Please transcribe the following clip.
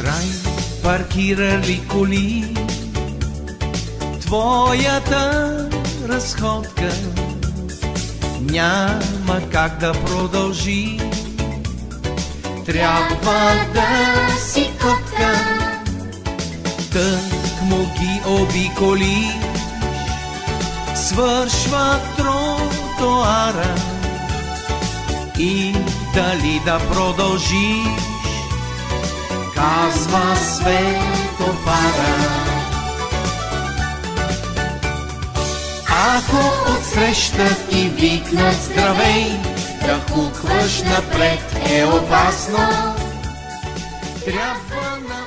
Край паркирали коли, твоята разходка няма как да продължи. Трябва да си котка, тък му ги обиколи. Свършва тротоара и дали да продължиш, казва светофара. Ако отсреща ти викнат здравей, да хукваш напред е опасно. Трябва на